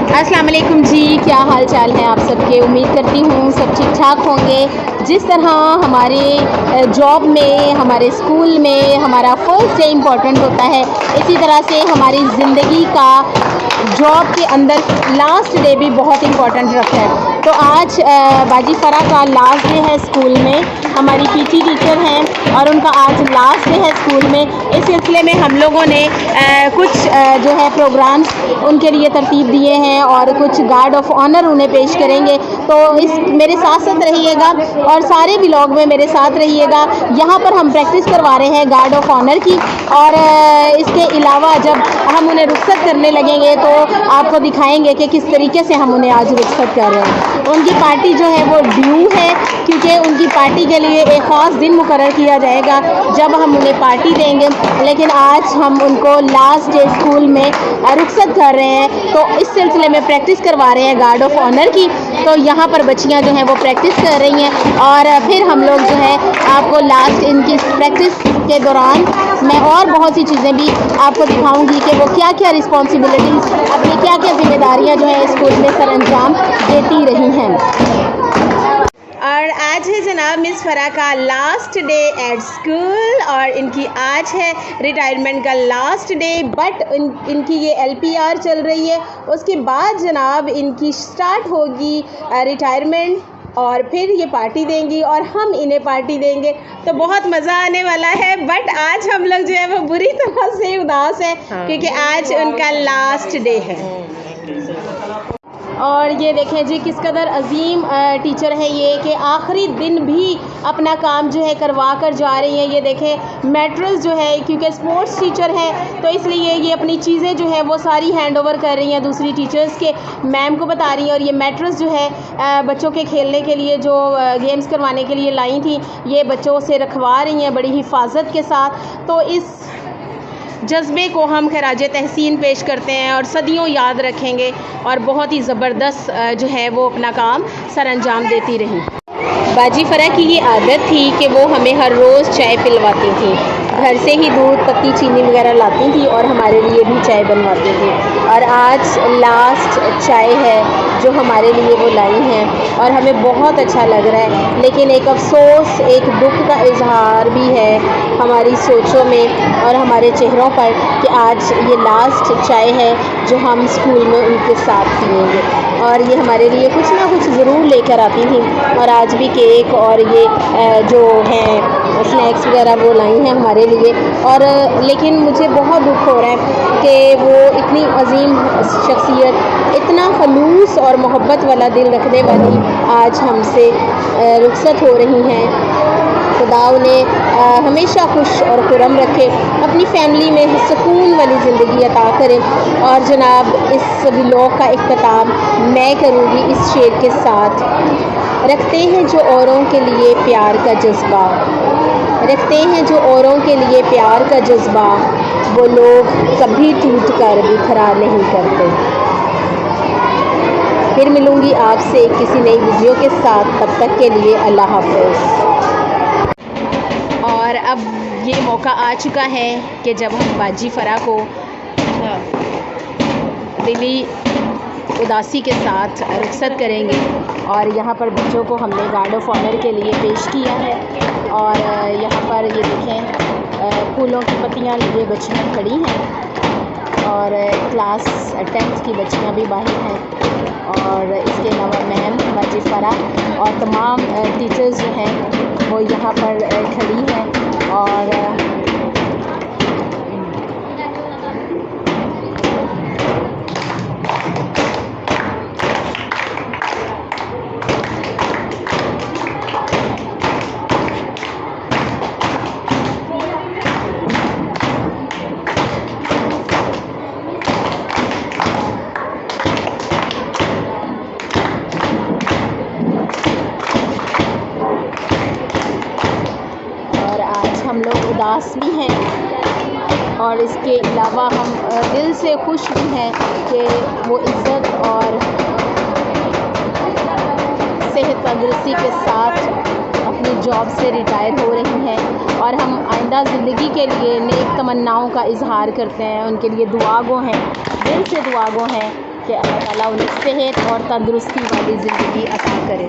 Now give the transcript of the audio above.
अस्सलाम वालेकुम जी, क्या हाल चाल है आप सबके। उम्मीद करती हूँ सब ठीक ठाक होंगे। जिस तरह हमारे जॉब में, हमारे स्कूल में हमारा फर्स्ट डे इम्पॉर्टेंट होता है, इसी तरह से हमारी ज़िंदगी का जॉब के अंदर लास्ट डे भी बहुत इम्पॉर्टेंट रखता है। तो आज बाजी फरा का लास्ट डे है स्कूल में। हमारी पीटी टीचर हैं और उनका आज लास्ट डे है स्कूल में। इस सिलसिले में हम लोगों ने कुछ जो है प्रोग्राम्स उनके लिए तरतीब दिए हैं और कुछ गार्ड ऑफ ऑनर उन्हें पेश करेंगे। तो इस मेरे साथ साथ रहिएगा और सारे व्लॉग में मेरे साथ रहिएगा। यहाँ पर हम प्रैक्टिस करवा रहे हैं गार्ड ऑफ ऑनर की, और इसके अलावा जब हम उन्हें रुखसत करने लगेंगे तो आपको दिखाएंगे कि किस तरीके से हम उन्हें आज रुखसत कर रहे हैं। उनकी पार्टी जो है वो ड्यू है, क्योंकि उनकी पार्टी के लिए एक ख़ास दिन मुकर्रर किया जाएगा जब हम उन्हें पार्टी देंगे, लेकिन आज हम उनको लास्ट डे स्कूल में रुखसत कर रहे हैं। तो इस सिलसिले में प्रैक्टिस करवा रहे हैं गार्ड ऑफ ऑनर की। तो यहाँ पर बच्चियाँ जो हैं वो प्रैक्टिस कर रही हैं और फिर हम लोग जो है आपको लास्ट इनकी प्रैक्टिस के दौरान मैं और बहुत सी चीज़ें भी आपको दिखाऊंगी कि वो क्या क्या रिस्पॉन्सिबिलिटीज़, अपनी क्या क्या जिम्मेदारियाँ जो है स्कूल में सर अंजाम देती रही हैं। और आज है जनाब मिस फरा का लास्ट डे एट स्कूल और इनकी आज है रिटायरमेंट का लास्ट डे, बट इनकी ये LPR चल रही है। उसके बाद जनाब इनकी स्टार्ट होगी रिटायरमेंट और फिर ये पार्टी देंगी और हम इन्हें पार्टी देंगे, तो बहुत मज़ा आने वाला है। बट आज हम लोग जो है वो बुरी तरह से उदास है क्योंकि आज उनका लास्ट डे है। और ये देखें जी किस कदर अजीम टीचर है ये, कि आखिरी दिन भी अपना काम जो है करवा कर जा रही हैं। ये देखें मैट्रेस जो है, क्योंकि स्पोर्ट्स टीचर है तो इसलिए ये अपनी चीज़ें जो है वो सारी हैंड ओवर कर रही हैं दूसरी टीचर्स के, मैम को बता रही हैं। और ये मैट्रेस जो है बच्चों के खेलने के लिए जो गेम्स करवाने के लिए लाई थी, ये बच्चों से रखवा रही हैं बड़ी हिफाजत के साथ। तो इस जज्बे को हम खराज तहसीन पेश करते हैं और सदियों याद रखेंगे। और बहुत ही ज़बरदस्त जो है वो अपना काम सर अंजाम देती रही। बाजी फरा की ये आदत थी कि वो हमें हर रोज़ चाय पिलवाती थी, घर से ही दूध पत्ती चीनी वगैरह लाती थी और हमारे लिए भी चाय बनवाती थी। और आज लास्ट चाय है जो हमारे लिए वो लाई हैं और हमें बहुत अच्छा लग रहा है। लेकिन एक अफसोस, एक दुख का इजहार भी है हमारी सोचों में और हमारे चेहरों पर कि आज ये लास्ट चाय है जो हम स्कूल में उनके साथ पिएंगे। और ये हमारे लिए कुछ ना कुछ ज़रूर लेकर आती थी और आज भी केक और ये जो हैं स्नैक्स वगैरह वो लाई हैं हमारे लिए। और लेकिन मुझे बहुत दुख हो रहा है कि वो इतनी अजीम शख्सियत, इतना खलूस और मोहब्बत वाला दिल रखने वाली आज हमसे रुखसत हो रही हैं। खुदा उन्हें हमेशा खुश और खुरम रखे, अपनी फैमिली में सुकून वाली ज़िंदगी अता करें। और जनाब इस व्लॉग का इख्तिताम मैं करूँगी इस शेर के साथ। रखते हैं जो औरों के लिए प्यार का जज्बा, रखते हैं जो औरों के लिए प्यार का जज्बा, वो लोग कभी टूट कर बिखरा नहीं करते। फिर मिलूँगी आपसे किसी नई वीडियो के साथ, तब तक के लिए अल्लाह हाफ़िज़। और अब ये मौका आ चुका है कि जब हम बाजी फरा को दिली उदासी के साथ रुखसत करेंगे। और यहाँ पर बच्चों को हमने गार्ड ऑफ ऑनर के लिए पेश किया है और यहाँ पर ये देखें फूलों की पत्तियाँ लिए बच्चियाँ खड़ी हैं और क्लास 10th की बच्चियाँ भी बाहर हैं। और इसके अलावा मैम बाजी फरा और तमाम टीचर्स जो हैं वो यहाँ पर खड़ी हैं। और हम लोग उदास भी हैं और इसके अलावा हम दिल से खुश भी हैं कि वो इज़्ज़त और सेहत तंदुरुस्ती के साथ अपनी जॉब से रिटायर हो रही हैं। और हम आइंदा ज़िंदगी के लिए नेक तमन्नाओं का इजहार करते हैं, उनके लिए दुआ गो हैं, दिल से दुआ गो हैं कि अल्लाह ताला उन्हें सेहत और तंदुरुस्ती वाली ज़िंदगी अता करे।